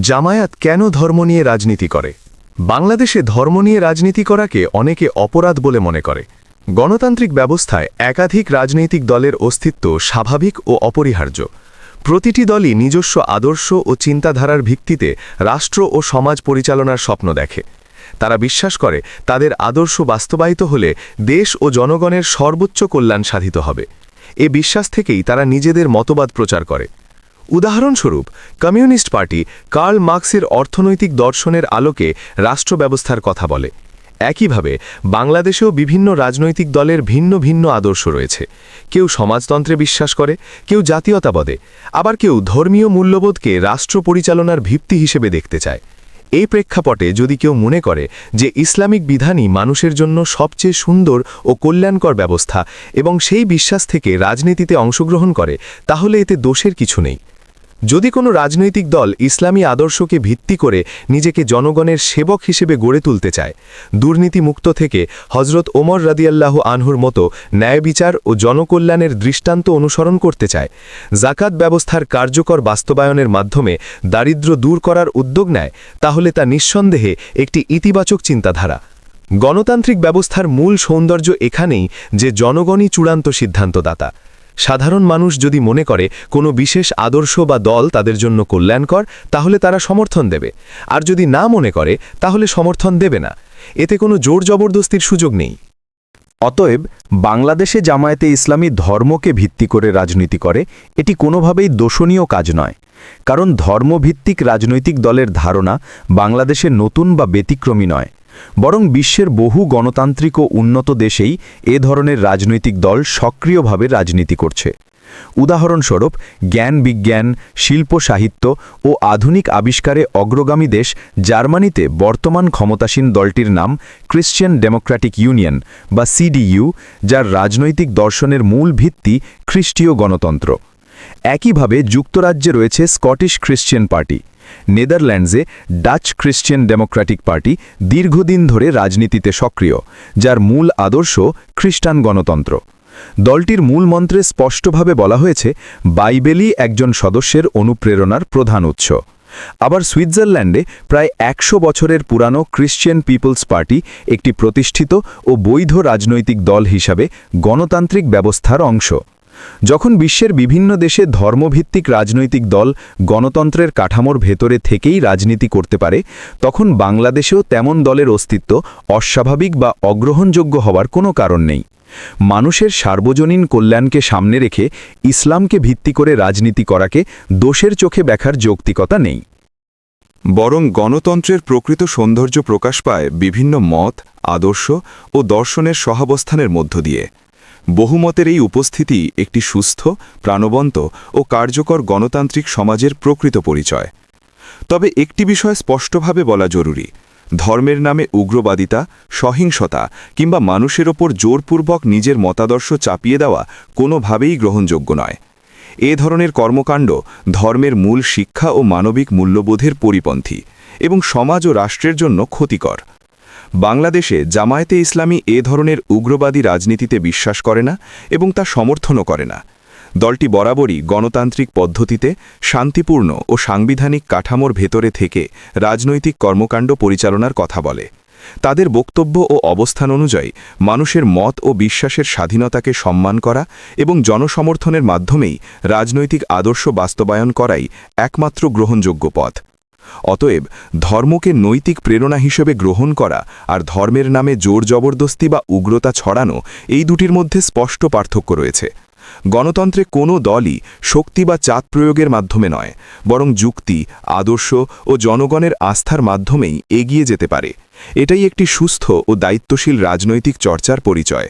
জামায়াত কেন ধর্ম নিয়ে রাজনীতি করে? বাংলাদেশে ধর্ম নিয়ে রাজনীতি করাকে অনেকে অপরাধ বলে মনে করে। গণতান্ত্রিক ব্যবস্থায় একাধিক রাজনৈতিক দলের অস্তিত্ব স্বাভাবিক ও অপরিহার্য। প্রতিটি দলই নিজস্ব আদর্শ ও চিন্তাধারার ভিত্তিতে রাষ্ট্র ও সমাজ পরিচালনার স্বপ্ন দেখে। তারা বিশ্বাস করে তাদের আদর্শ বাস্তবায়িত হলে দেশ ও জনগণের সর্বোচ্চ কল্যাণ সাধিত হবে। এ বিশ্বাস থেকেই তারা নিজেদের মতবাদ প্রচার করে। উদাহরণস্বরূপ, কমিউনিস্ট পার্টি কার্ল মার্ক্সের অর্থনৈতিক দর্শনের আলোকে রাষ্ট্র ব্যবস্থার কথা বলে। একইভাবে বাংলাদেশেও বিভিন্ন রাজনৈতিক দলের ভিন্ন ভিন্ন আদর্শ রয়েছে। কেউ সমাজতন্ত্রে বিশ্বাস করে, কেউ জাতীয়তাবাদে, আবার কেউ ধর্মীয় মূল্যবোধকে রাষ্ট্র পরিচালনার ভিত্তি হিসেবে দেখতে চায়। এই প্রেক্ষাপটে যদি কেউ মনে করে যে ইসলামিক বিধানই মানুষের জন্য সবচেয়ে সুন্দর ও কল্যাণকর ব্যবস্থা এবং সেই বিশ্বাস থেকে রাজনীতিতে অংশগ্রহণ করে, তাহলে এতে দোষের কিছু নেই। যদি কোনো রাজনৈতিক দল ইসলামী আদর্শকে ভিত্তি করে নিজেকে জনগণের সেবক হিসেবে গড়ে তুলতে চায়, দুর্নীতিমুক্ত থেকে হজরত ওমর রাদিয়াল্লাহু আনহুর মতো ন্যায় বিচার ও জনকল্যাণের দৃষ্টান্ত অনুসরণ করতে চায়, জাকাত ব্যবস্থার কার্যকর বাস্তবায়নের মাধ্যমে দারিদ্র্য দূর করার উদ্যোগ নেয়, তাহলে তা নিঃসন্দেহে একটি ইতিবাচক চিন্তাধারা। গণতান্ত্রিক ব্যবস্থার মূল সৌন্দর্য এখানেই যে জনগণই চূড়ান্ত সিদ্ধান্তদাতা। সাধারণ মানুষ যদি মনে করে কোনো বিশেষ আদর্শ বা দল তাদের জন্য কল্যাণকর, তাহলে তারা সমর্থন দেবে, আর যদি না মনে করে তাহলে সমর্থন দেবে না। এতে কোনো জোর জবরদস্তির সুযোগ নেই। অতএব বাংলাদেশে জামায়াতে ইসলামী ধর্মকে ভিত্তি করে রাজনীতি করে, এটি কোনোভাবেই দোষণীয় কাজ নয়। কারণ ধর্মভিত্তিক রাজনৈতিক দলের ধারণা বাংলাদেশে নতুন বা ব্যতিক্রমী নয়, বরং বিশ্বের বহু গণতান্ত্রিক ও উন্নত দেশেই এ ধরনের রাজনৈতিক দল সক্রিয়ভাবে রাজনীতি করছে। উদাহরণস্বরূপ, জ্ঞান বিজ্ঞান, শিল্প সাহিত্য ও আধুনিক আবিষ্কারে অগ্রগামী দেশ জার্মানিতে বর্তমান ক্ষমতাসীন দলটির নাম ক্রিশ্চিয়ান ডেমোক্র্যাটিক ইউনিয়ন বা সিডিইউ, যার রাজনৈতিক দর্শনের মূল ভিত্তি খ্রিস্টীয় গণতন্ত্র। একইভাবে যুক্তরাজ্যে রয়েছে স্কটিশ খ্রিশ্চিয়ান পার্টি। নেদারল্যান্ডসে ডাচ খ্রিশ্চিয়ান ডেমোক্র্যাটিক পার্টি দীর্ঘদিন ধরে রাজনীতিতে সক্রিয়, যার মূল আদর্শ খ্রিস্টান গণতন্ত্র। দলটির মূল মন্ত্রে স্পষ্টভাবে বলা হয়েছে, বাইবেলই একজন সদস্যের অনুপ্রেরণার প্রধান উৎস। আবার সুইজারল্যান্ডে প্রায় ১০০ বছরের পুরানো ক্রিশ্চিয়ান পিপলস পার্টি একটি প্রতিষ্ঠিত ও বৈধ রাজনৈতিক দল হিসাবে গণতান্ত্রিক ব্যবস্থার অংশ। যখন বিশ্বের বিভিন্ন দেশে ধর্মভিত্তিক রাজনৈতিক দল গণতন্ত্রের কাঠামোর ভেতরে থেকেই রাজনীতি করতে পারে, তখন বাংলাদেশেও তেমন দলের অস্তিত্ব অস্বাভাবিক বা অগ্রহণযোগ্য হওয়ার কোনো কারণ নেই। মানুষের সার্বজনীন কল্যাণকে সামনে রেখে ইসলামকে ভিত্তি করে রাজনীতি করাকে দোষের চোখে দেখার যৌক্তিকতা নেই। বরং গণতন্ত্রের প্রকৃত সৌন্দর্য প্রকাশ পায় বিভিন্ন মত, আদর্শ ও দর্শনের সহাবস্থানের মধ্য দিয়ে। বহুমতের এই উপস্থিতি একটি সুস্থ, প্রাণবন্ত ও কার্যকর গণতান্ত্রিক সমাজের প্রকৃত পরিচয়। তবে একটি বিষয় স্পষ্টভাবে বলা জরুরি: ধর্মের নামে উগ্রবাদিতা, সহিংসতা কিংবা মানুষের ওপর জোরপূর্বক নিজের মতাদর্শ চাপিয়ে দেওয়া কোনোভাবেই গ্রহণযোগ্য নয়। এ ধরনের কর্মকাণ্ড ধর্মের মূল শিক্ষা ও মানবিক মূল্যবোধের পরিপন্থী এবং সমাজ ও রাষ্ট্রের জন্য ক্ষতিকর। বাংলাদেশে জামায়াতে ইসলামী এ ধরনের উগ্রবাদী রাজনীতিতে বিশ্বাস করে না এবং তা সমর্থনও করে না। দলটি বরাবরই গণতান্ত্রিক পদ্ধতিতে শান্তিপূর্ণ ও সাংবিধানিক কাঠামোর ভেতরে থেকে রাজনৈতিক কর্মকাণ্ড পরিচালনার কথা বলে। তাদের বক্তব্য ও অবস্থান অনুযায়ী মানুষের মত ও বিশ্বাসের স্বাধীনতাকে সম্মান করা এবং জনসমর্থনের মাধ্যমেই রাজনৈতিক আদর্শ বাস্তবায়ন করাই একমাত্র গ্রহণযোগ্য পথ। অতএব ধর্মকে নৈতিক প্রেরণা হিসেবে গ্রহণ করা আর ধর্মের নামে জোর জবরদস্তি বা উগ্রতা ছড়ানো, এই দুটির মধ্যে স্পষ্ট পার্থক্য রয়েছে। গণতন্ত্রে কোনো দলই শক্তি বা চাপ প্রয়োগের মাধ্যমে নয়, বরং যুক্তি, আদর্শ ও জনগণের আস্থার মাধ্যমেই এগিয়ে যেতে পারে। এটাই একটি সুস্থ ও দায়িত্বশীল রাজনৈতিক চর্চার পরিচয়।